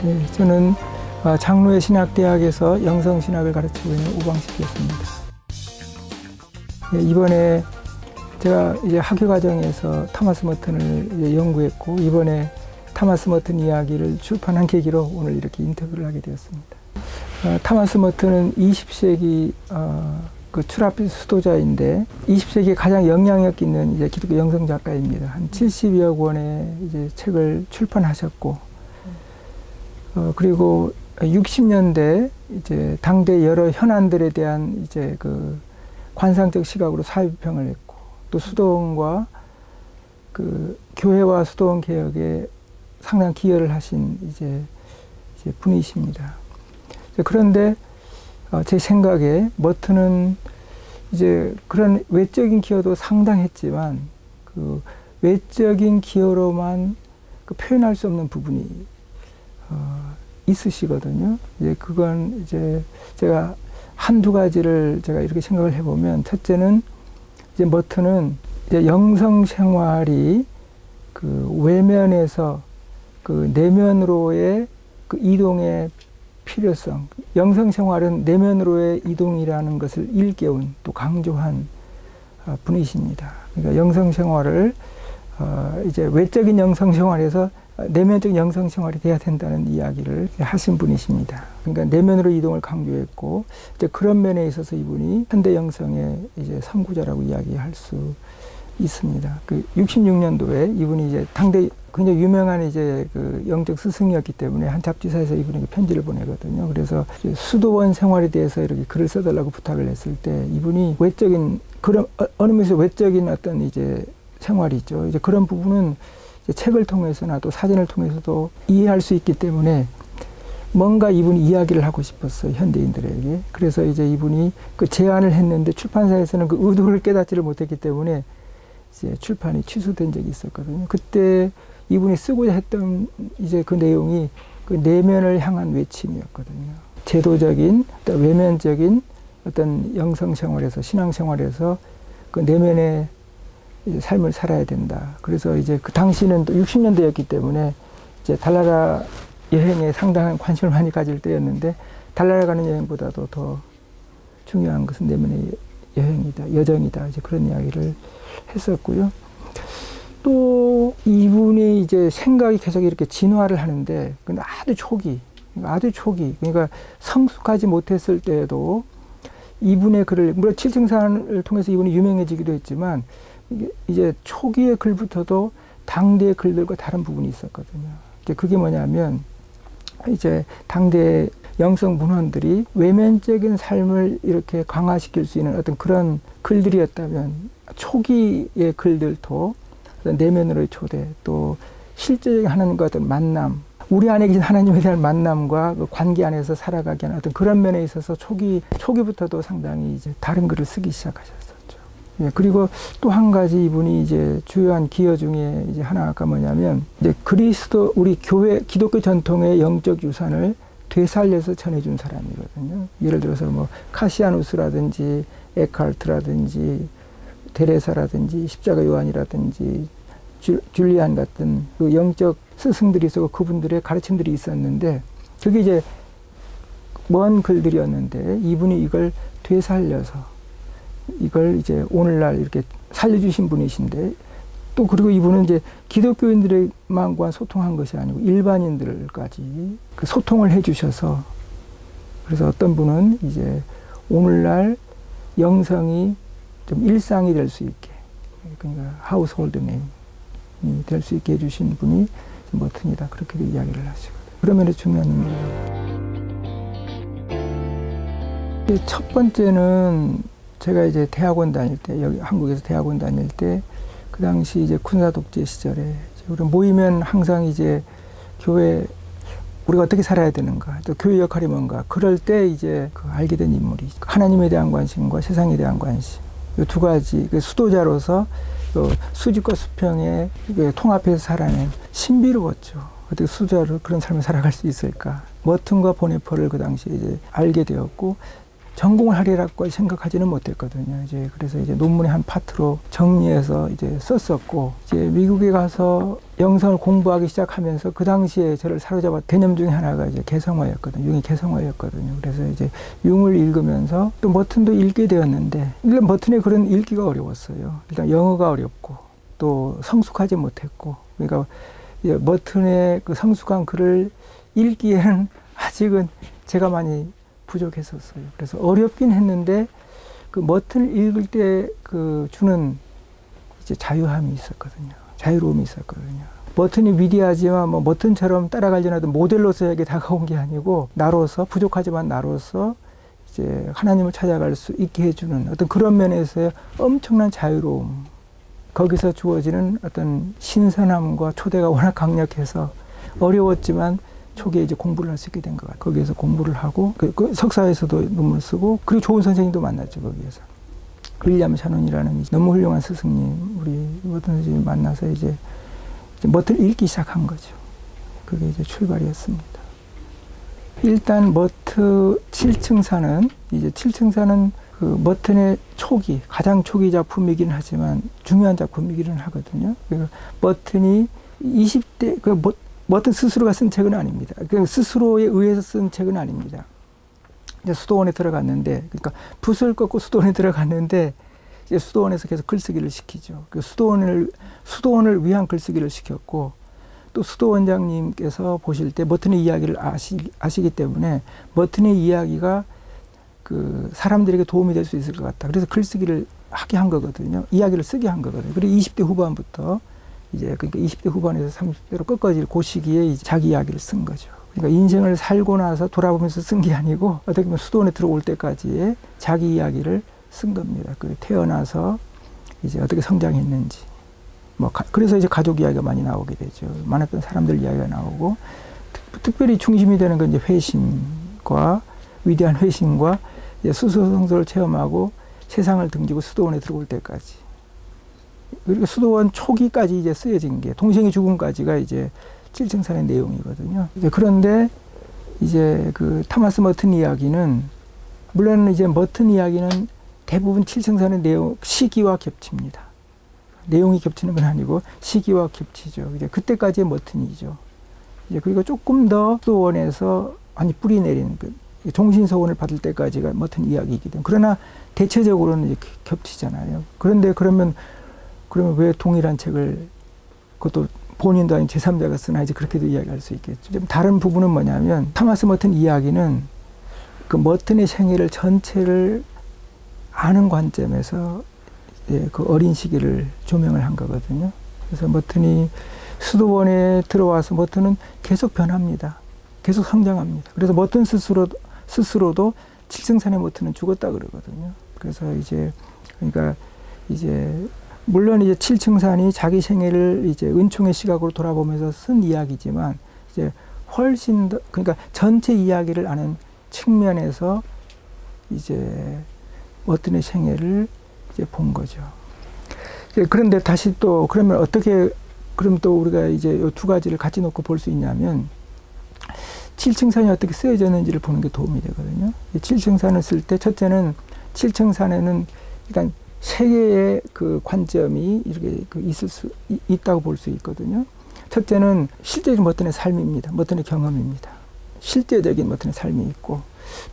네, 저는 장로의 신학대학에서 영성신학을 가르치고 있는 우광식이었습니다. 네, 이번에 제가 이제 학위 과정에서 토마스 머튼을 이제 연구했고, 이번에 토마스 머튼 이야기를 출판한 계기로 오늘 이렇게 인터뷰를 하게 되었습니다. 토마스 머튼은 20세기 그 추라피 수도자인데 20세기에 가장 영향력 있는 이제 기독교 영성 작가입니다. 한 70여 권의 이제 책을 출판하셨고, 그리고 60년대 이제 당대 여러 현안들에 대한 이제 그 관상적 시각으로 사회 비평을 했고, 또 수도원과 그 교회와 수도원 개혁에 상당히 기여를 하신 이제 분이십니다. 그런데 제 생각에 머튼은 이제 그런 외적인 기여도 상당했지만 그 외적인 기여로만 그 표현할 수 없는 부분이 있으시거든요. 이제 그건 이제 제가 한두 가지를 제가 이렇게 생각을 해보면, 첫째는 이제 머튼은 이제 영성 생활이 그 외면에서 그 내면으로의 그 이동의 필요성, 영성 생활은 내면으로의 이동이라는 것을 일깨운 또 강조한 분이십니다. 그러니까 영성 생활을 이제 외적인 영성 생활에서 내면적 영성 생활이 돼야 된다는 이야기를 하신 분이십니다. 그러니까 내면으로 이동을 강조했고, 이제 그런 면에 있어서 이분이 현대 영성의 이제 선구자라고 이야기할 수 있습니다. 그 66년도에 이분이 이제 당대 굉장히 유명한 이제 그 영적 스승이었기 때문에 한 잡지사에서 이분에게 편지를 보내거든요. 그래서 수도원 생활에 대해서 이렇게 글을 써달라고 부탁을 했을 때, 이분이 외적인 그런 어느 면에서 외적인 어떤 이제 생활이죠. 이제 그런 부분은 이제 책을 통해서나 또 사진을 통해서도 이해할 수 있기 때문에 뭔가 이분이 이야기를 하고 싶었어요, 현대인들에게. 그래서 이제 이분이 그 제안을 했는데 출판사에서는 그 의도를 깨닫지를 못했기 때문에 이제 출판이 취소된 적이 있었거든요. 그때 이분이 쓰고자 했던 이제 그 내용이 그 내면을 향한 외침이었거든요. 제도적인, 또 외면적인 어떤 영성 생활에서, 신앙 생활에서 그 내면의 이제 삶을 살아야 된다. 그래서 이제 그 당시는 또 60년대였기 때문에 이제 달나라 여행에 상당한 관심을 많이 가질 때였는데, 달나라 가는 여행보다도 더 중요한 것은 내면의 여행이다, 여정이다, 이제 그런 이야기를 했었고요. 또 이분이 이제 생각이 계속 이렇게 진화를 하는데, 아주 초기, 그러니까 성숙하지 못했을 때에도 이분의 글을, 물론 칠층산을 통해서 이분이 유명해지기도 했지만, 이제 초기의 글부터도 당대의 글들과 다른 부분이 있었거든요. 이제 그게 뭐냐면, 이제 당대 영성 문헌들이 외면적인 삶을 이렇게 강화시킬 수 있는 어떤 그런 글들이었다면, 초기의 글들도 내면으로의 초대, 또 실제적인 하나님과 어떤 만남, 우리 안에 계신 하나님에 대한 만남과 그 관계 안에서 살아가게 하는 어떤 그런 면에 있어서 초기부터도 상당히 이제 다른 글을 쓰기 시작하셨었죠. 예, 그리고 또 한 가지 이분이 이제 주요한 기여 중에 이제 하나가 뭐냐면, 이제 그리스도, 우리 교회, 기독교 전통의 영적 유산을 되살려서 전해준 사람이거든요. 예를 들어서 뭐 카시아누스라든지 에카르트라든지 데레사라든지 십자가 요한이라든지 줄리안 같은 그 영적 스승들이 있었고, 그분들의 가르침들이 있었는데, 그게 이제 먼 글들이었는데 이분이 이걸 되살려서 이걸 이제 오늘날 이렇게 살려주신 분이신데, 또 그리고 이분은 이제 기독교인들만과 소통한 것이 아니고 일반인들까지 그 소통을 해주셔서, 그래서 어떤 분은 이제 오늘날 영성이 좀 일상이 될 수 있게, 그러니까 하우스홀드 네임이 될 수 있게 해주신 분이 머튼이다, 그렇게 이야기를 하시거든요. 그러면 중요한 인물이에요. 첫 번째는 제가 이제 대학원 다닐 때, 여기 한국에서 대학원 다닐 때, 그 당시 이제 군사 독재 시절에 우리 모이면 항상 이제 교회, 우리가 어떻게 살아야 되는가, 또 교회 역할이 뭔가, 그럴 때 이제 그 알게 된 인물이 하나님에 대한 관심과 세상에 대한 관심, 이 두 가지, 그 수도자로서 수직과 수평의 통합해서 살아낸, 신비로웠죠. 어떻게 수도자로 그런 삶을 살아갈 수 있을까. 머튼과 보네퍼를 그 당시에 이제 알게 되었고, 전공을 하리라고 생각하지는 못했거든요. 이제 그래서 이제 논문의 한 파트로 정리해서 이제 썼었고, 이제 미국에 가서 영성을 공부하기 시작하면서 그 당시에 저를 사로잡았던 개념 중에 하나가 이제 개성화였거든요. 융의 개성화였거든요. 그래서 이제 융을 읽으면서 또 머튼도 읽게 되었는데, 일단 머튼의 글은 읽기가 어려웠어요. 일단 영어가 어렵고 또 성숙하지 못했고, 그러니까 머튼의 그 성숙한 글을 읽기에는 아직은 제가 많이 부족했었어요. 그래서 어렵긴 했는데 그 머튼을 읽을 때 그 주는 이제 자유함이 있었거든요. 자유로움이 있었거든요. 머튼이 위대하지만 뭐 머튼처럼 따라가려는 어떤 모델로서에게 다가온 게 아니고, 나로서, 부족하지만 나로서 이제 하나님을 찾아갈 수 있게 해주는 어떤 그런 면에서의 엄청난 자유로움, 거기서 주어지는 어떤 신선함과 초대가 워낙 강력해서 어려웠지만 초기에 이제 공부를 할 수 있게 된 것 같아요. 거기에서 공부를 하고, 그 석사에서도 논문을 쓰고, 그리고 좋은 선생님도 만났죠, 거기에서. 윌리엄 샤논이라는 너무 훌륭한 스승님, 우리 머튼 선생님 만나서 이제 머튼을 읽기 시작한 거죠. 그게 이제 출발이었습니다. 일단 머튼 7층사는, 이제 7층사는 그 머튼의 초기, 가장 초기 작품이긴 하지만 중요한 작품이기는 하거든요. 그러니까 머튼이 20대, 머튼 스스로가 쓴 책은 아닙니다. 그 스스로에 의해서 쓴 책은 아닙니다. 이제 수도원에 들어갔는데, 그러니까 붓을 꺾고 수도원에 들어갔는데, 이제 수도원에서 계속 글쓰기를 시키죠. 그 수도원을 위한 글쓰기를 시켰고, 또 수도원장님께서 보실 때 머튼의 이야기를 아시기 때문에 머튼의 이야기가 그 사람들에게 도움이 될 수 있을 것 같다. 그래서 글쓰기를 하게 한 거거든요. 이야기를 쓰게 한 거거든요. 그리고 20대 후반부터 이제 그러니까 20대 후반에서 30대로 꺾어질 그 시기에 이제 자기 이야기를 쓴 거죠. 그러니까 인생을 살고 나서 돌아보면서 쓴 게 아니고 어떻게 보면 수도원에 들어올 때까지의 자기 이야기를 쓴 겁니다. 그 태어나서 이제 어떻게 성장했는지, 뭐 그래서 이제 가족 이야기가 많이 나오게 되죠. 많았던 사람들 이야기가 나오고, 특별히 중심이 되는 건 이제 회심과 위대한 회심과 수소성소를 체험하고 세상을 등지고 수도원에 들어올 때까지. 그리고 수도원 초기까지 이제 쓰여진 게 동생의 죽음까지가 이제 7층산의 내용이거든요. 이제 그런데 이제 그 토마스 머튼 이야기는, 물론 이제 머튼 이야기는 대부분 7층산의 내용, 시기와 겹칩니다. 내용이 겹치는 건 아니고 시기와 겹치죠. 이제 그때까지의 머튼이죠. 이제 그리고 조금 더 수도원에서 많이 뿌리 내리는 그 종신서원을 받을 때까지가 머튼 이야기이기 때문에, 그러나 대체적으로는 이제 겹치잖아요. 그런데 그러면 왜 동일한 책을, 그것도 본인도 아닌 제3자가 쓰나, 이제 그렇게도 이야기할 수 있겠죠. 좀 다른 부분은 뭐냐면, 토마스 머튼 이야기는 그 머튼의 생애를 전체를 아는 관점에서 그 어린 시기를 조명을 한 거거든요. 그래서 머튼이 수도원에 들어와서 머튼은 계속 변합니다. 계속 성장합니다. 그래서 머튼 스스로도 7층산의 머튼은 죽었다 그러거든요. 그래서 이제, 그러니까 이제, 물론 이제 7층산이 자기 생애를 이제 은총의 시각으로 돌아보면서 쓴 이야기지만, 이제 훨씬 더, 그러니까 전체 이야기를 아는 측면에서 이제 머튼의 생애를 이제 본 거죠. 그런데 다시 또, 그러면 어떻게, 그럼 또 우리가 이제 이 두 가지를 같이 놓고 볼 수 있냐면, 7층산이 어떻게 쓰여졌는지를 보는 게 도움이 되거든요. 7층산을 쓸 때, 첫째는 7층산에는 일단 세 개의 그 관점이 이렇게 있다고 볼 수 있거든요. 첫째는 실제적인 머튼의 삶입니다. 머튼의 경험입니다. 실제적인 머튼의 삶이 있고,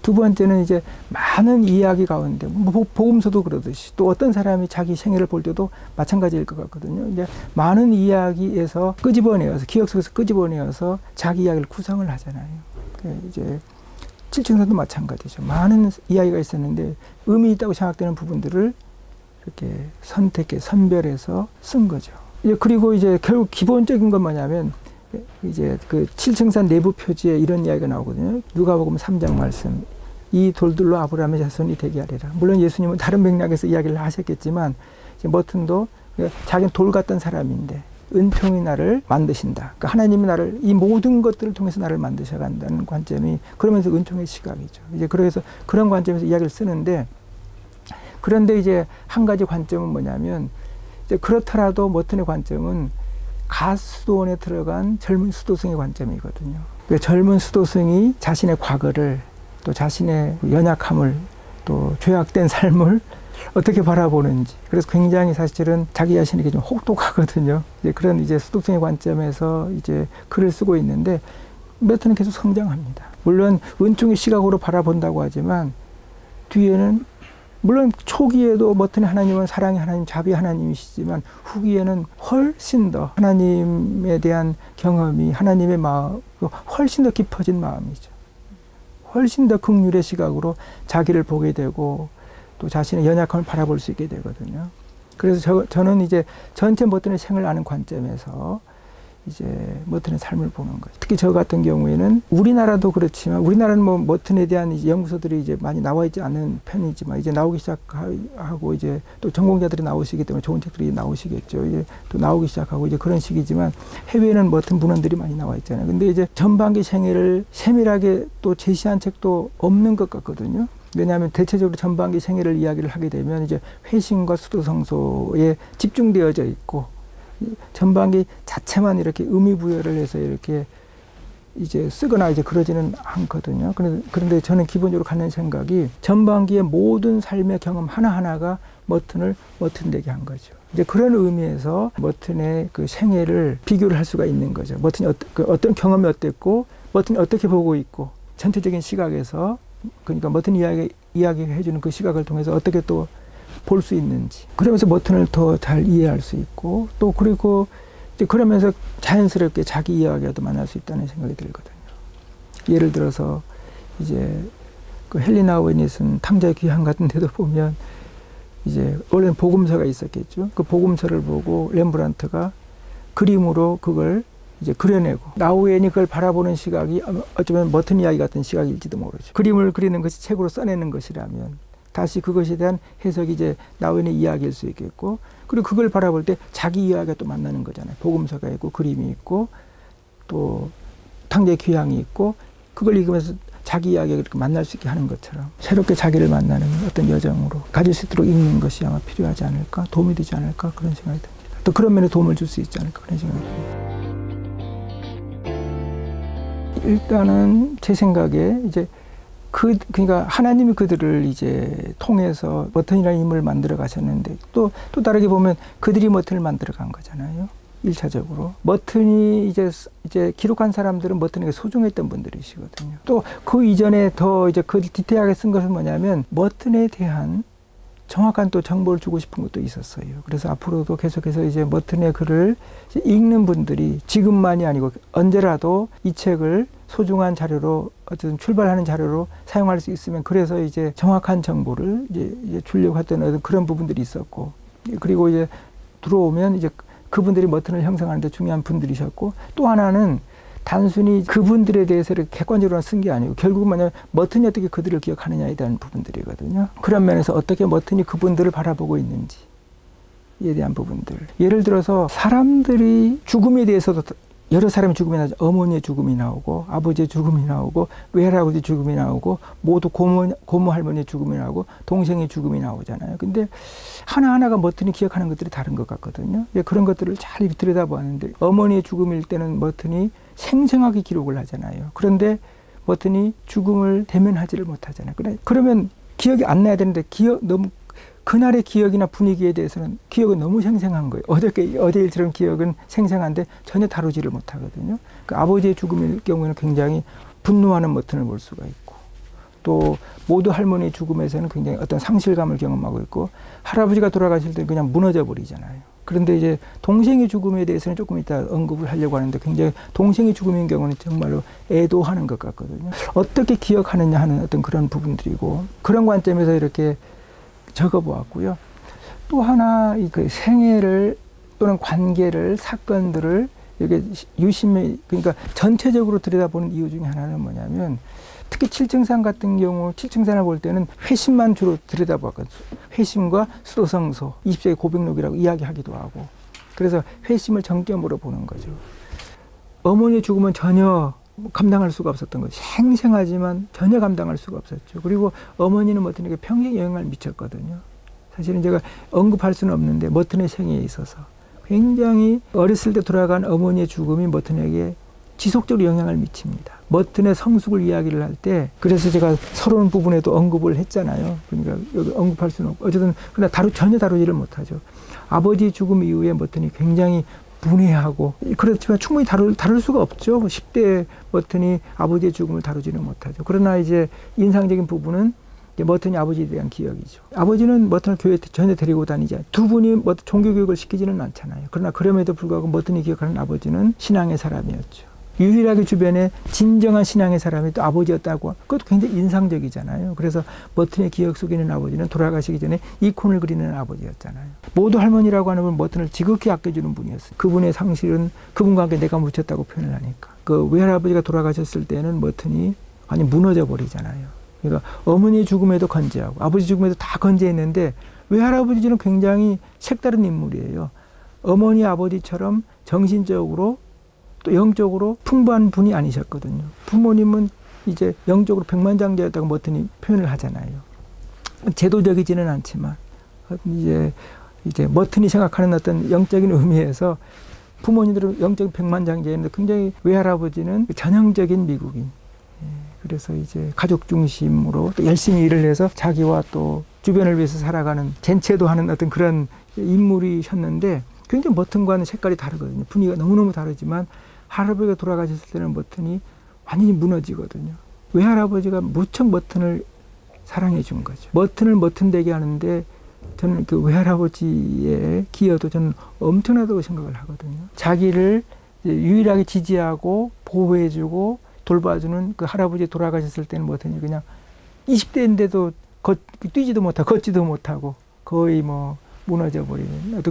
두 번째는 이제 많은 이야기 가운데, 복음서도 그러듯이 또 어떤 사람이 자기 생애를 볼 때도 마찬가지일 것 같거든요. 이제 많은 이야기에서 끄집어내어서, 기억 속에서 끄집어내어서 자기 이야기를 구성을 하잖아요. 이제 7층산도 마찬가지죠. 많은 이야기가 있었는데 의미 있다고 생각되는 부분들을 이렇게 선별해서 쓴 거죠. 그리고 이제 결국 기본적인 건 뭐냐면, 이제 그 7층산 내부 표지에 이런 이야기가 나오거든요. 누가복음 3장 말씀. 이 돌들로 아브라함의 자손이 되게 하리라. 물론 예수님은 다른 맥락에서 이야기를 하셨겠지만, 이제 머튼도 자기는 돌 같던 사람인데 은총이 나를 만드신다. 그러니까 하나님이 나를, 이 모든 것들을 통해서 나를 만드셔 간다는 관점이, 그러면서 은총의 시각이죠. 이제 그래서 그런 관점에서 이야기를 쓰는데, 그런데 이제 한 가지 관점은 뭐냐면, 이제 그렇더라도 머튼의 관점은 가수도원에 들어간 젊은 수도승의 관점이거든요. 그 젊은 수도승이 자신의 과거를, 또 자신의 연약함을 또 죄악된 삶을 어떻게 바라보는지. 그래서 굉장히 사실은 자기 자신에게 좀 혹독하거든요. 이제 그런 이제 수독성의 관점에서 이제 글을 쓰고 있는데 머튼은 계속 성장합니다. 물론 은총의 시각으로 바라본다고 하지만 뒤에는 물론 초기에도 머튼의 하나님은 사랑의 하나님, 자비의 하나님이시지만 후기에는 훨씬 더 하나님에 대한 경험이 하나님의 마음, 훨씬 더 깊어진 마음이죠. 훨씬 더 긍휼의 시각으로 자기를 보게 되고 또 자신의 연약함을 바라볼 수 있게 되거든요. 그래서 저는 이제 전체 머튼의 생을 아는 관점에서 이제 머튼의 삶을 보는 거죠. 특히 저 같은 경우에는 우리나라도 그렇지만 우리나라는 뭐 머튼에 대한 이제 연구서들이 이제 많이 나와 있지 않은 편이지만 이제 나오기 시작하고 이제 또 전공자들이 나오시기 때문에 좋은 책들이 나오시겠죠. 이제 또 나오기 시작하고 이제 그런 시기지만 해외에는 머튼 문헌들이 많이 나와 있잖아요. 근데 이제 전반기 생애를 세밀하게 또 제시한 책도 없는 것 같거든요. 왜냐하면 대체적으로 전반기 생애를 이야기를 하게 되면 이제 회심과 수도성소에 집중되어져 있고 전반기 자체만 이렇게 의미부여를 해서 이렇게 이제 쓰거나 이제 그러지는 않거든요. 그런데 저는 기본적으로 갖는 생각이 전반기의 모든 삶의 경험 하나하나가 머튼을 머튼되게 한 거죠. 이제 그런 의미에서 머튼의 그 생애를 비교를 할 수가 있는 거죠. 머튼이 어떤 경험이 어땠고 머튼이 어떻게 보고 있고 전체적인 시각에서 그러니까 머튼이 이야기해주는 그 시각을 통해서 어떻게 또 볼 수 있는지 그러면서 머튼을 더 잘 이해할 수 있고 또 그리고 이제 그러면서 자연스럽게 자기 이야기도 만날 수 있다는 생각이 들거든요. 예를 들어서 이제 그 헬리나 오웬이 쓴 탕자의 귀향 같은 데도 보면 이제 원래는 복음서가 있었겠죠. 그 복음서를 보고 렘브란트가 그림으로 그걸 이제 그려내고 나우엔이 그걸 바라보는 시각이 어쩌면 머튼 이야기 같은 시각일지도 모르죠. 그림을 그리는 것이 책으로 써내는 것이라면 다시 그것에 대한 해석이 이제 나우엔의 이야기일 수 있겠고 그리고 그걸 바라볼 때 자기 이야기가 또 만나는 거잖아요. 복음서가 있고 그림이 있고 또 탕자의 귀향이 있고 그걸 읽으면서 자기 이야기가 이렇게 만날 수 있게 하는 것처럼 새롭게 자기를 만나는 어떤 여정으로 가질 수 있도록 읽는 것이 아마 필요하지 않을까 도움이 되지 않을까 그런 생각이 듭니다. 또 그런 면에 도움을 줄 수 있지 않을까 그런 생각이 듭니다. 일단은 제 생각에 이제 그러니까 하나님이 그들을 이제 통해서 머튼이라는 인물을 만들어 가셨는데 또 다르게 보면 그들이 머튼을 만들어 간 거잖아요. 1차적으로. 머튼이 이제 기록한 사람들은 머튼에게 소중했던 분들이시거든요. 또 그 이전에 더 이제 그 디테일하게 쓴 것은 뭐냐면 머튼에 대한 정확한 또 정보를 주고 싶은 것도 있었어요. 그래서 앞으로도 계속해서 이제 머튼의 글을 이제 읽는 분들이 지금만이 아니고 언제라도 이 책을 소중한 자료로 어쨌든 출발하는 자료로 사용할 수 있으면 그래서 이제 정확한 정보를 이제 주려고 했던 어떤 그런 부분들이 있었고 그리고 이제 들어오면 이제 그분들이 머튼을 형성하는 데 중요한 분들이셨고 또 하나는 단순히 그분들에 대해서 이렇게 객관적으로 쓴 게 아니고 결국은 뭐냐면 머튼이 어떻게 그들을 기억하느냐에 대한 부분들이거든요. 그런 면에서 어떻게 머튼이 그분들을 바라보고 있는지에 대한 부분들. 예를 들어서 사람들이 죽음에 대해서도 여러 사람의 죽음이 나오죠. 어머니의 죽음이 나오고 아버지의 죽음이 나오고 외할아버지 죽음이 나오고 모두 고모 할머니의 죽음이 나오고 동생의 죽음이 나오잖아요. 근데 하나하나가 머튼이 기억하는 것들이 다른 것 같거든요. 그런 것들을 잘 들여다보았는데 어머니의 죽음일 때는 머튼이 생생하게 기록을 하잖아요. 그런데 머튼이 죽음을 대면하지를 못하잖아요. 그러면 기억이 안 나야 되는데 너무 그날의 기억이나 분위기에 대해서는 기억은 너무 생생한 거예요. 어제 일처럼 기억은 생생한데 전혀 다루지를 못하거든요. 그 아버지의 죽음일 경우에는 굉장히 분노하는 머튼을 볼 수가 있고 또 모두 할머니의 죽음에서는 굉장히 어떤 상실감을 경험하고 있고 할아버지가 돌아가실 때는 그냥 무너져 버리잖아요. 그런데 이제 동생의 죽음에 대해서는 조금 이따 언급을 하려고 하는데 굉장히 동생의 죽음인 경우는 정말로 애도하는 것 같거든요. 어떻게 기억하느냐 하는 어떤 그런 부분들이고 그런 관점에서 이렇게 적어보았고요. 또 하나 그 생애를 또는 관계를 사건들을 이렇게 유심히 그러니까 전체적으로 들여다보는 이유 중에 하나는 뭐냐면 특히 칠증산 같은 경우 칠증산을 볼 때는 회심만 주로 들여다보았거든요. 회심과 수도성소 20세기 고백록이라고 이야기하기도 하고 그래서 회심을 정점으로 보는 거죠. 어머니의 죽음은 전혀 감당할 수가 없었던 거죠. 생생하지만 전혀 감당할 수가 없었죠. 그리고 어머니는 머튼에게 평생 영향을 미쳤거든요. 사실은 제가 언급할 수는 없는데 머튼의 생애에 있어서 굉장히 어렸을 때 돌아간 어머니의 죽음이 머튼에게 지속적으로 영향을 미칩니다. 머튼의 성숙을 이야기를 할 때, 그래서 제가 서론 부분에도 언급을 했잖아요. 그러니까 여기 언급할 수는 없고, 어쨌든 그러나 전혀 다루지를 못하죠. 아버지 죽음 이후에 머튼이 굉장히 분해하고, 그렇지만 충분히 다룰 수가 없죠. 10대 머튼이 아버지의 죽음을 다루지는 못하죠. 그러나 이제 인상적인 부분은 머튼이 아버지에 대한 기억이죠. 아버지는 머튼을 교회에 전혀 데리고 다니지 않아요. 두 분이 종교교육을 시키지는 않잖아요. 그러나 그럼에도 불구하고 머튼이 기억하는 아버지는 신앙의 사람이었죠. 유일하게 주변에 진정한 신앙의 사람이 또 아버지였다고, 그것도 굉장히 인상적이잖아요. 그래서 머튼의 기억 속에 있는 아버지는 돌아가시기 전에 이콘을 그리는 아버지였잖아요. 모두 할머니라고 하는 분은 머튼을 지극히 아껴주는 분이었어요. 그분의 상실은 그분과 함께 내가 묻혔다고 표현을 하니까. 그 외할아버지가 돌아가셨을 때는 머튼이 완전히 무너져 버리잖아요. 그러니까 어머니 죽음에도 건재하고 아버지 죽음에도 다 건재했는데, 외할아버지는 굉장히 색다른 인물이에요. 어머니 아버지처럼 정신적으로 또 영적으로 풍부한 분이 아니셨거든요. 부모님은 이제 영적으로 백만장자였다고 머튼이 표현을 하잖아요. 제도적이지는 않지만 이제 머튼이 생각하는 어떤 영적인 의미에서 부모님들은 영적인 백만장자였는데, 굉장히 외할아버지는 전형적인 미국인. 그래서 이제 가족 중심으로 또 열심히 일을 해서 자기와 또 주변을 위해서 살아가는 젠체도 하는 어떤 그런 인물이셨는데, 굉장히 머튼과는 색깔이 다르거든요. 분위기가 너무너무 다르지만 할아버지가 돌아가셨을 때는 머튼이 완전히 무너지거든요. 외할아버지가 무척 머튼을 사랑해 준 거죠. 머튼을 머튼되게 하는데 저는 그 외할아버지의 기여도 저는 엄청나다고 생각을 하거든요. 자기를 유일하게 지지하고 보호해주고 돌봐주는 그 할아버지 돌아가셨을 때는 머튼이 그냥 20대인데도 뛰지도 못하고 걷지도 못하고 거의 뭐 무너져 버리는,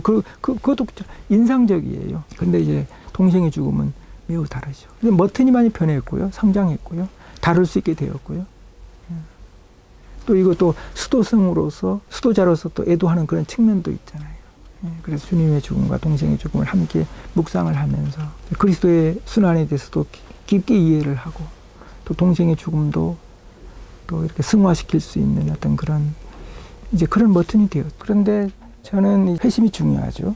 그것도 인상적이에요. 근데 이제 동생의 죽음은 매우 다르죠. 머튼이 많이 변했고요, 성장했고요, 다룰 수 있게 되었고요. 또 이것도 수도자로서 또 애도하는 그런 측면도 있잖아요. 그래서 주님의 죽음과 동생의 죽음을 함께 묵상을 하면서 그리스도의 순환에 대해서도 깊게 이해를 하고, 또 동생의 죽음도 또 이렇게 승화시킬 수 있는 어떤 그런 머튼이 되었죠. 그런데 저는 회심이 중요하죠.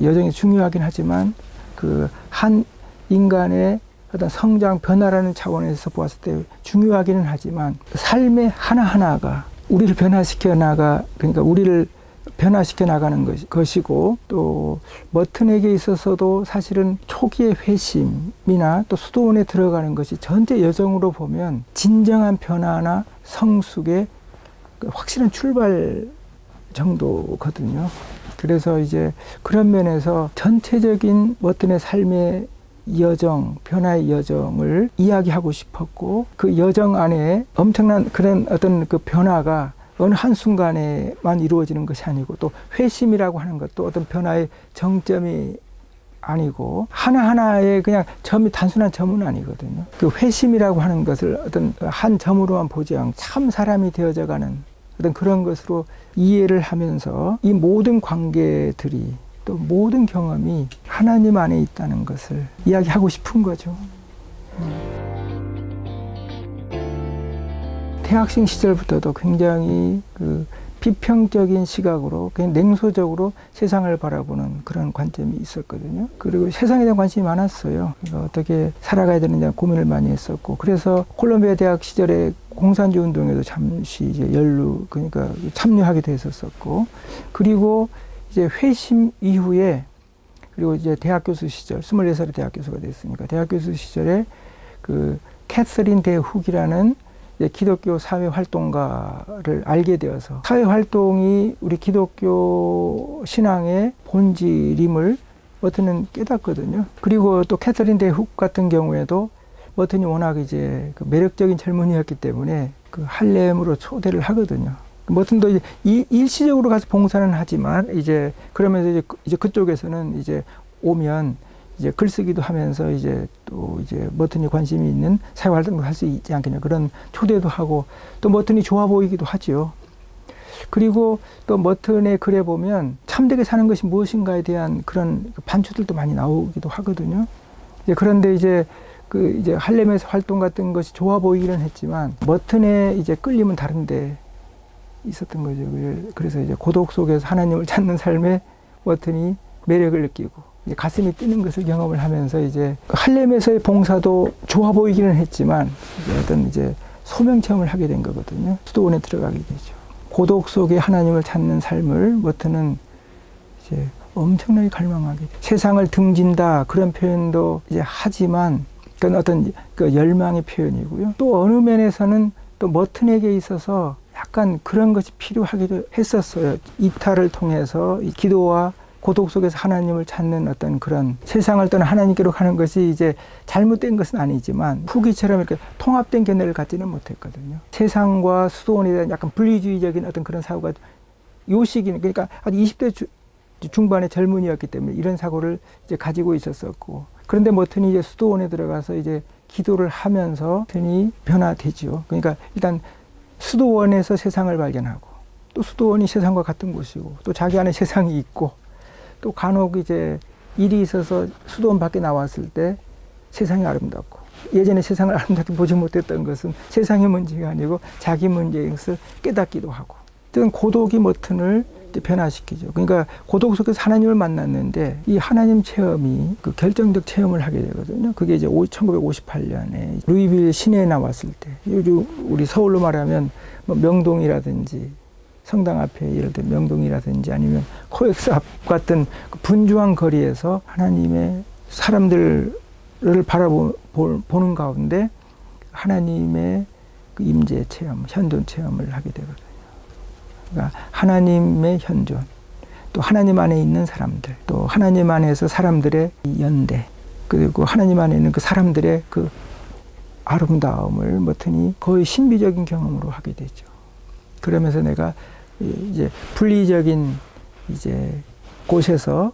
여정이 중요하긴 하지만 그 한 인간의 어떤 성장 변화라는 차원에서 보았을 때 중요하기는 하지만, 삶의 하나하나가 우리를 그러니까 우리를 변화시켜 나가는 것이고, 또 머튼에게 있어서도 사실은 초기의 회심이나 또 수도원에 들어가는 것이 전체 여정으로 보면 진정한 변화나 성숙의 확실한 출발 정도거든요. 그래서 이제 그런 면에서 전체적인 머튼의 삶의 여정, 변화의 여정을 이야기하고 싶었고, 그 여정 안에 엄청난 그런 어떤 그 변화가 어느 한순간에만 이루어지는 것이 아니고, 또 회심이라고 하는 것도 어떤 변화의 정점이 아니고 하나하나의 그냥 단순한 점은 아니거든요. 그 회심이라고 하는 것을 어떤 한 점으로만 보지 않고 참 사람이 되어져가는 어떤 그런 것으로 이해를 하면서 이 모든 관계들이 또 모든 경험이 하나님 안에 있다는 것을 이야기하고 싶은 거죠. 대학생 시절부터도 굉장히 그 비평적인 시각으로 그냥 냉소적으로 세상을 바라보는 그런 관점이 있었거든요. 그리고 세상에 대한 관심이 많았어요. 그러니까 어떻게 살아가야 되느냐 고민을 많이 했었고, 그래서 콜롬비아 대학 시절에 공산주의 운동에도 잠시 이제 그러니까 참여하기도 했었고, 그리고 이제 회심 이후에, 그리고 이제 대학 교수 시절 24살에 대학 교수가 됐으니까 대학 교수 시절에 그 캐서린 대훅이라는 기독교 사회 활동가를 알게 되어서, 사회 활동이 우리 기독교 신앙의 본질임을 머튼은 깨닫거든요. 그리고 또 캐서린 대훅 같은 경우에도 머튼이 워낙 이제 그 매력적인 젊은이였기 때문에 그 할렘으로 초대를 하거든요. 머튼도 이제 일시적으로 가서 봉사는 하지만 이제 그러면서 이제 그쪽에서는 이제 오면 이제 글쓰기도 하면서 이제 또 이제 머튼이 관심이 있는 사회활동도 할 수 있지 않겠냐, 그런 초대도 하고, 또 머튼이 좋아 보이기도 하죠. 그리고 또 머튼의 글에 보면 참되게 사는 것이 무엇인가에 대한 그런 반추들도 많이 나오기도 하거든요. 그런데 이제 할렘에서 활동 같은 것이 좋아 보이기는 했지만 머튼의 이제 끌림은 다른데 있었던 거죠. 그래서 이제 고독 속에서 하나님을 찾는 삶에 머튼이 매력을 느끼고, 가슴이 뛰는 것을 경험을 하면서 이제 할렘에서의 봉사도 좋아 보이기는 했지만 어떤 이제 소명 체험을 하게 된 거거든요. 수도원에 들어가게 되죠. 고독 속에 하나님을 찾는 삶을 머트는 이제 엄청나게 갈망하게 돼요. 세상을 등진다 그런 표현도 이제 하지만 그건 어떤 그 열망의 표현이고요. 또 어느 면에서는 또 머튼에게 있어서 약간 그런 것이 필요하기도 했었어요. 이탈을 통해서 이 기도와 고독 속에서 하나님을 찾는 어떤 그런 세상을 떠나 하나님께로 가는 것이 이제 잘못된 것은 아니지만 후기처럼 이렇게 통합된 견해를 갖지는 못했거든요. 세상과 수도원에 대한 약간 분리주의적인 어떤 그런 사고가 요 시기는 그러니까 아주 20대 중반의 젊은이였기 때문에 이런 사고를 이제 가지고 있었었고 그런데 머튼이 이제 수도원에 들어가서 이제 기도를 하면서 머튼이 변화되죠. 그러니까 일단 수도원에서 세상을 발견하고 또 수도원이 세상과 같은 곳이고 또 자기 안에 세상이 있고 또 간혹 이제 일이 있어서 수도원 밖에 나왔을 때 세상이 아름답고 예전에 세상을 아름답게 보지 못했던 것은 세상의 문제가 아니고 자기 문제인 것을 깨닫기도 하고 어떤 고독이 머튼을 변화시키죠. 그러니까 고독 속에서 하나님을 만났는데 이 하나님 체험이 그 결정적 체험을 하게 되거든요. 그게 이제 1958년에 루이빌 시내에 나왔을 때 요즘 우리 서울로 말하면 뭐 명동이라든지 성당 앞에 예를 들어 명동이라든지 아니면 코엑스 앞 같은 그 분주한 거리에서 하나님의 사람들을 바라보는 가운데 하나님의 그 임재 체험, 현존 체험을 하게 되거든요. 그러니까 하나님의 현존, 또 하나님 안에 있는 사람들, 또 하나님 안에서 사람들의 연대, 그리고 하나님 안에 있는 그 사람들의 그 아름다움을 머튼이 거의 신비적인 경험으로 하게 되죠. 그러면서 내가 이제 분리적인 이제 곳에서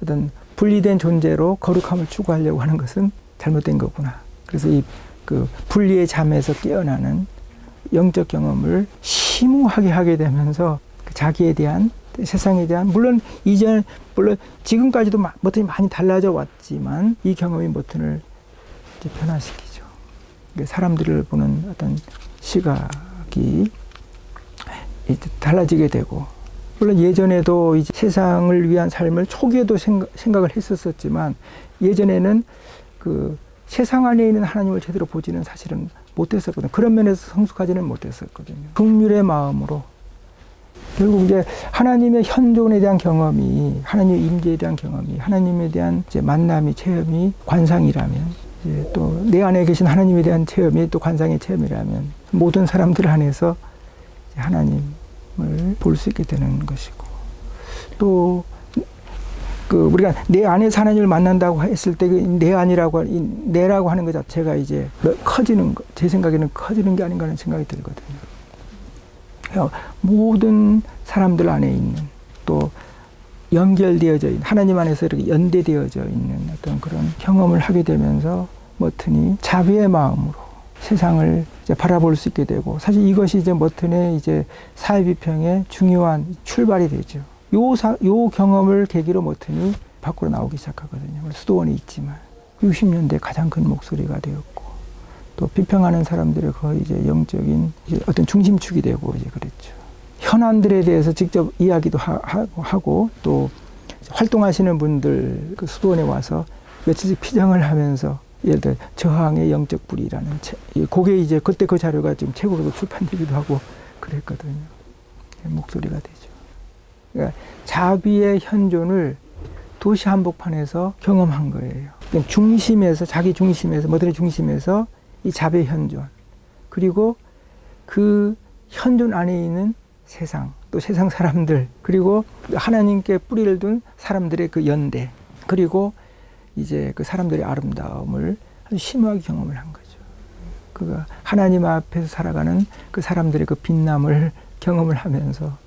어떤 분리된 존재로 거룩함을 추구하려고 하는 것은 잘못된 거구나. 그래서 이 그 분리의 잠에서 깨어나는 영적 경험을 심오하게 하게 되면서 자기에 대한 세상에 대한 물론 지금까지도 머튼이 많이 달라져 왔지만 이 경험이 머튼을 이제 변화시키죠. 사람들을 보는 어떤 시각이 이제 달라지게 되고 물론 예전에도 이제 세상을 위한 삶을 초기에도 생각을 했었지만 예전에는 그 세상 안에 있는 하나님을 제대로 보지는 사실은 못했었거든요. 그런 면에서 성숙하지는 못했었거든요. 긍휼의 마음으로 결국 이제 하나님의 현존에 대한 경험이 하나님의 임재에 대한 경험이 하나님에 대한 이제 만남이 체험이 관상이라면 이제 또 내 안에 계신 하나님에 대한 체험이 또 관상의 체험이라면 모든 사람들 안에서 하나님을 볼 수 있게 되는 것이고 또 그 우리가 내 안에서 하나님을 만난다고 했을 때 내 안이라고 내라고 하는 것 자체가 이제 커지는 것, 제 생각에는 커지는 게 아닌가 하는 생각이 들거든요. 모든 사람들 안에 있는 또 연결되어져 있는 하나님 안에서 이렇게 연대되어져 있는 어떤 그런 경험을 하게 되면서 머튼이 자비의 마음으로 세상을 이제 바라볼 수 있게 되고 사실 이것이 이제 머튼의 이제 사회 비평의 중요한 출발이 되죠. 요 경험을 계기로 머튼이 밖으로 나오기 시작하거든요. 수도원에 있지만 60년대 가장 큰 목소리가 되었고 또 비평하는 사람들의 거의 이제 영적인 이제 어떤 중심축이 되고 이제 그랬죠. 현안들에 대해서 직접 이야기도 하고 또 활동하시는 분들 그 수도원에 와서 며칠씩 피정을 하면서 예를 들어 저항의 영적 불이라는 책, 그게 이제 그때 그 자료가 지금 책으로도 출판되기도 하고 그랬거든요. 목소리가 되죠. 그러니까 자비의 현존을 도시 한복판에서 경험한 거예요. 그러니까 중심에서 자기 중심에서 머튼의 중심에서 이 자비의 현존 그리고 그 현존 안에 있는 세상 또 세상 사람들 그리고 하나님께 뿌리를 둔 사람들의 그 연대 그리고 이제 그 사람들의 아름다움을 아주 심오하게 경험을 한 거죠. 그가 하나님 앞에서 살아가는 그 사람들의 그 빛남을 경험을 하면서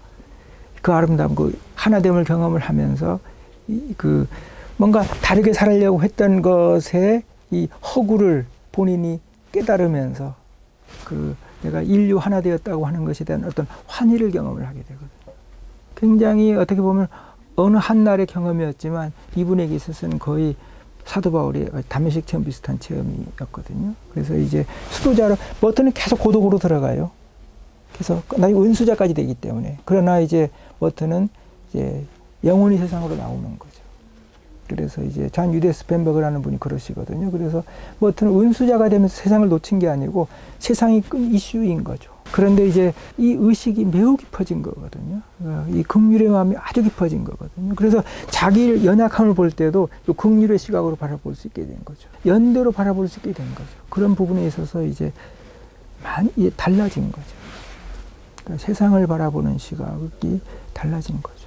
그 아름다움, 그 하나됨을 경험을 하면서 그 뭔가 다르게 살려고 했던 것에 이 허구를 본인이 깨달으면서 그 내가 인류 하나 되었다고 하는 것에 대한 어떤 환희를 경험을 하게 되거든요. 굉장히 어떻게 보면 어느 한날의 경험이었지만 이분에게 있어서는 거의 사도 바울의 담메색 체험 비슷한 체험이었거든요. 그래서 이제 수도자로 머튼은 계속 고독으로 들어가요. 그래서 나중에 은수자까지 되기 때문에 그러나 이제 머튼은 이제 영원히 세상으로 나오는 거죠. 그래서 이제 잔 유데스 벤버그라는 분이 그러시거든요. 그래서 머튼은 은수자가 되면서 세상을 놓친 게 아니고 세상이 큰 이슈인 거죠. 그런데 이제 이 의식이 매우 깊어진 거거든요. 이 긍휼의 마음이 아주 깊어진 거거든요. 그래서 자기 연약함을 볼 때도 이 긍휼의 시각으로 바라볼 수 있게 된 거죠. 연대로 바라볼 수 있게 된 거죠. 그런 부분에 있어서 이제 많이 달라진 거죠. 그러니까 세상을 바라보는 시각이 달라진 거죠.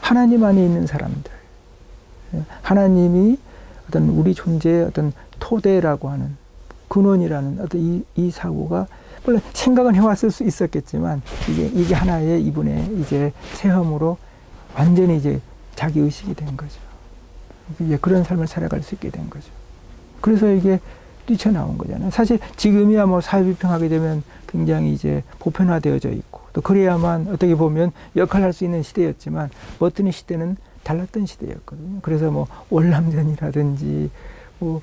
하나님 안에 있는 사람들, 하나님이 어떤 우리 존재의 어떤 토대라고 하는 근원이라는 어떤 이 사고가 물론 생각은 해왔을 수 있었겠지만 이게 하나의 이분의 이제 체험으로 완전히 이제 자기 의식이 된 거죠. 이제 그런 삶을 살아갈 수 있게 된 거죠. 그래서 이게 뛰쳐나온 거잖아요. 사실 지금이야 뭐 사회비평하게 되면 굉장히 이제 보편화되어져 있고 또 그래야만 어떻게 보면 역할을 할 수 있는 시대였지만 머튼의 시대는 달랐던 시대였거든요. 그래서 뭐 월남전이라든지 뭐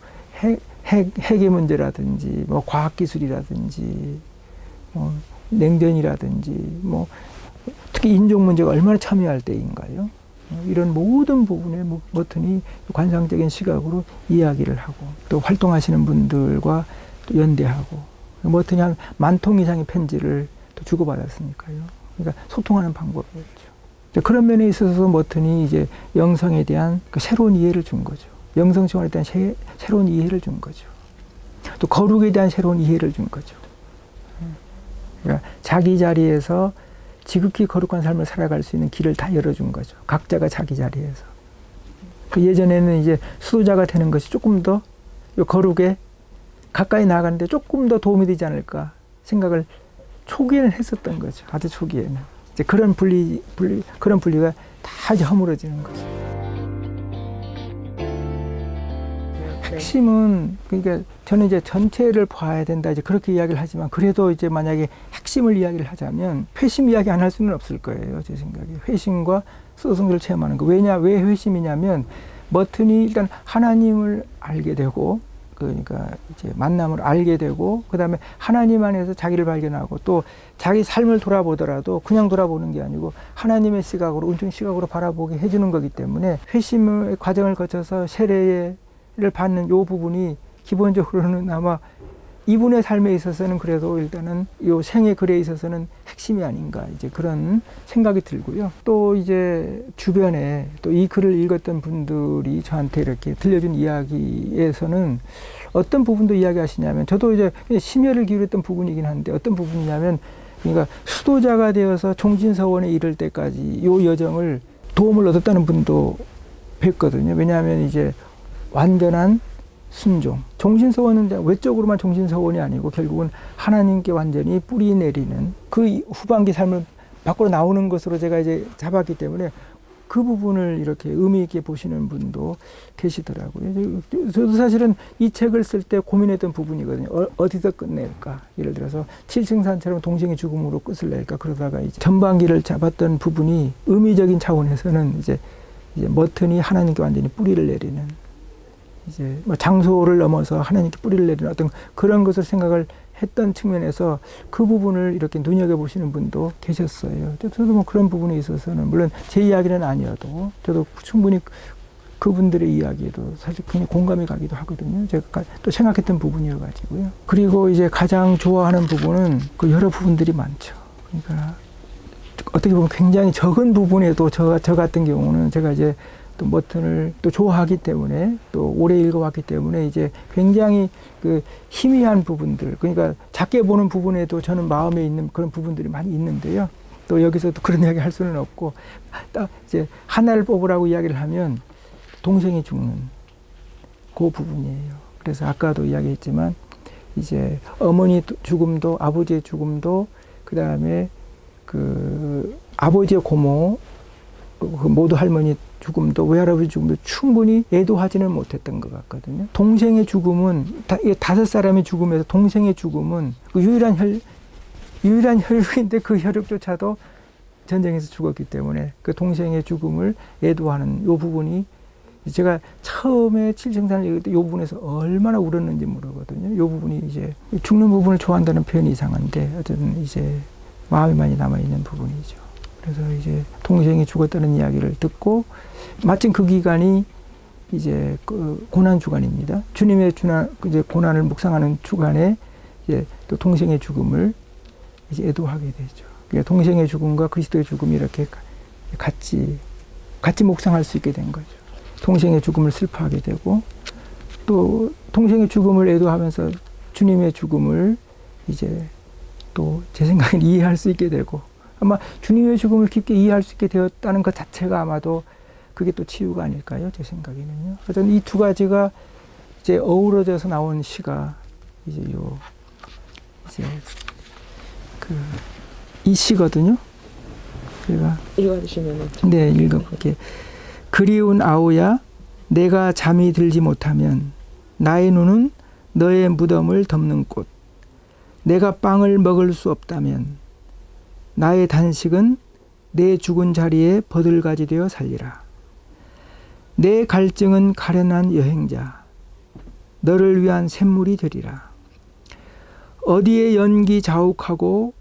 핵의 문제라든지 뭐 과학기술이라든지 뭐 냉전이라든지 뭐 특히 인종 문제가 얼마나 참여할 때인가요? 이런 모든 부분에 머튼이 관상적인 시각으로 이야기를 하고 또 활동하시는 분들과 또 연대하고 머튼이 한 10,000통 이상의 편지를 또 주고받았으니까요. 그러니까 소통하는 방법이었죠. 그런 면에 있어서 머튼이 이제 영성에 대한 그 새로운 이해를 준 거죠. 영성 생활에 대한 새로운 이해를 준 거죠. 또 거룩에 대한 새로운 이해를 준 거죠. 그러니까 자기 자리에서 지극히 거룩한 삶을 살아갈 수 있는 길을 다 열어준 거죠. 각자가 자기 자리에서. 그 예전에는 이제 수도자가 되는 것이 조금 더 거룩에 가까이 나아가는데 조금 더 도움이 되지 않을까 생각을 초기에는 했었던 거죠. 아주 초기에는. 이제 그런 분리가 다 이제 허물어지는 거죠. 핵심은 그러니까 저는 이제 전체를 봐야 된다 이제 그렇게 이야기를 하지만 그래도 이제 만약에 핵심을 이야기를 하자면 회심 이야기 안 할 수는 없을 거예요. 제 생각에 회심과 소승을 체험하는 거. 왜 회심이냐면 머튼이 일단 하나님을 알게 되고 그러니까 이제 만남을 알게 되고 그다음에 하나님 안에서 자기를 발견하고 또 자기 삶을 돌아보더라도 그냥 돌아보는 게 아니고 하나님의 시각으로 은총 시각으로 바라보게 해주는 거기 때문에 회심의 과정을 거쳐서 세례를 받는 이 부분이 기본적으로는 아마 이분의 삶에 있어서는 그래도 일단은 이 생의 글에 있어서는 핵심이 아닌가 이제 그런 생각이 들고요. 또 이제 주변에 또 이 글을 읽었던 분들이 저한테 이렇게 들려준 이야기에서는 어떤 부분도 이야기하시냐면 저도 이제 심혈을 기울였던 부분이긴 한데 어떤 부분이냐면 그러니까 수도자가 되어서 종신서원에 이를 때까지 이 여정을 도움을 얻었다는 분도 뵀거든요. 왜냐하면 이제 완전한 순종. 종신서원은 외적으로만 종신서원이 아니고 결국은 하나님께 완전히 뿌리 내리는 그 후반기 삶을 밖으로 나오는 것으로 제가 이제 잡았기 때문에 그 부분을 이렇게 의미 있게 보시는 분도 계시더라고요. 저도 사실은 이 책을 쓸 때 고민했던 부분이거든요. 어디서 끝낼까? 예를 들어서 칠층산처럼 동생의 죽음으로 끝을 낼까? 그러다가 이제 전반기를 잡았던 부분이 의미적인 차원에서는 이제 머튼이 하나님께 완전히 뿌리를 내리는 이제 뭐 장소를 넘어서 하나님께 뿌리를 내리는 어떤 그런 것을 생각을 했던 측면에서 그 부분을 이렇게 눈여겨보시는 분도 계셨어요. 저도 뭐 그런 부분에 있어서는 물론 제 이야기는 아니어도 저도 충분히 그분들의 이야기에도 사실 굉장히 공감이 가기도 하거든요. 제가 또 생각했던 부분이어가지고요. 그리고 이제 가장 좋아하는 부분은 그 여러 부분들이 많죠. 그러니까 어떻게 보면 굉장히 적은 부분에도 저 같은 경우는 제가 이제 또 머튼을 또 좋아하기 때문에 또 오래 읽어왔기 때문에 이제 굉장히 그 희미한 부분들 그러니까 작게 보는 부분에도 저는 마음에 있는 그런 부분들이 많이 있는데요. 또 여기서 또 그런 이야기 할 수는 없고 딱 이제 하나를 뽑으라고 이야기를 하면 동생이 죽는 그 부분이에요. 그래서 아까도 이야기했지만 이제 어머니 죽음도 아버지의 죽음도 그 다음에 그 아버지의 고모 그 모두 할머니 죽음도 외할아버지 죽음도 충분히 애도하지는 못했던 것 같거든요. 동생의 죽음은 5사람의 죽음에서 동생의 죽음은 그 유일한 혈육인데 그 혈육조차도 전쟁에서 죽었기 때문에 그 동생의 죽음을 애도하는 이 부분이 제가 처음에 칠층산을 읽을 때 이 부분에서 얼마나 울었는지 모르거든요. 이 부분이 이제 죽는 부분을 좋아한다는 표현이 이상한데 어쨌든 이제 마음이 많이 남아있는 부분이죠. 그래서 이제 동생이 죽었다는 이야기를 듣고 마침 그 기간이 이제 그 고난 주간입니다. 주님의 이제 고난을 묵상하는 주간에 이제 또 동생의 죽음을 이제 애도하게 되죠. 그러니까 동생의 죽음과 그리스도의 죽음이 이렇게 같이 묵상할 수 있게 된 거죠. 동생의 죽음을 슬퍼하게 되고 또 동생의 죽음을 애도하면서 주님의 죽음을 이제 또 제 생각엔 이해할 수 있게 되고 아마 주님의 죽음을 깊게 이해할 수 있게 되었다는 것 자체가 아마도 그게 또 치유가 아닐까요? 제 생각에는요. 하여튼 이 두 가지가 이제 어우러져서 나온 시가 이제 이 시거든요. 제가 읽어주시면은. 네, 읽어볼게. 그리운 아우야, 내가 잠이 들지 못하면 나의 눈은 너의 무덤을 덮는 꽃. 내가 빵을 먹을 수 없다면 나의 단식은 내 죽은 자리에 버들가지 되어 살리라. 내 갈증은 가련한 여행자, 너를 위한 샘물이 되리라. 어디에 연기 자욱하고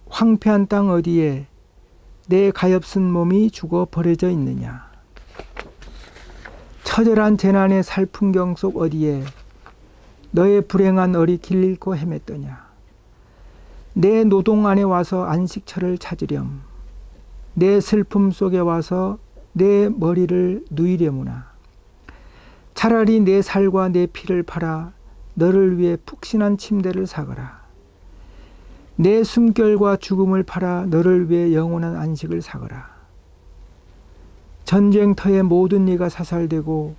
황폐한 땅 어디에 내 가엾은 몸이 죽어 버려져 있느냐. 처절한 재난의 살풍경 속 어디에 너의 불행한 어리 길 잃고 헤맸더냐. 내 노동 안에 와서 안식처를 찾으렴. 내 슬픔 속에 와서 내 머리를 누이려무나. 차라리 내 살과 내 피를 팔아 너를 위해 푹신한 침대를 사거라. 내 숨결과 죽음을 팔아 너를 위해 영원한 안식을 사거라. 전쟁터에 모든 이가 사살되고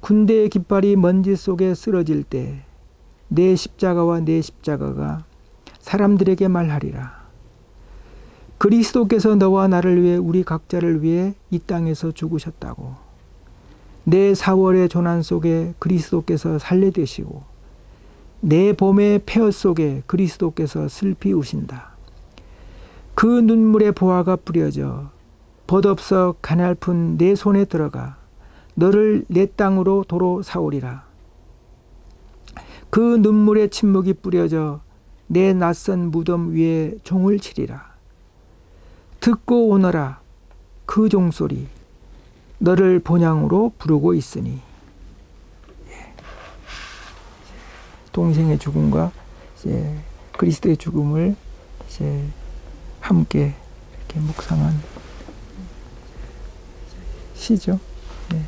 군대의 깃발이 먼지 속에 쓰러질 때 내 십자가와 내 십자가가 사람들에게 말하리라. 그리스도께서 너와 나를 위해 우리 각자를 위해 이 땅에서 죽으셨다고. 내 사월의 조난 속에 그리스도께서 살려되시고 내 봄의 폐허 속에 그리스도께서 슬피 우신다. 그 눈물의 보화가 뿌려져 벗없어 가냘픈 내 손에 들어가 너를 내 땅으로 도로 사오리라. 그 눈물의 침묵이 뿌려져 내 낯선 무덤 위에 종을 치리라. 듣고 오너라 그 종소리 너를 본향으로 부르고 있으니. 동생의 죽음과 이제 그리스도의 죽음을 이제 함께 이렇게 묵상한 시죠. 네.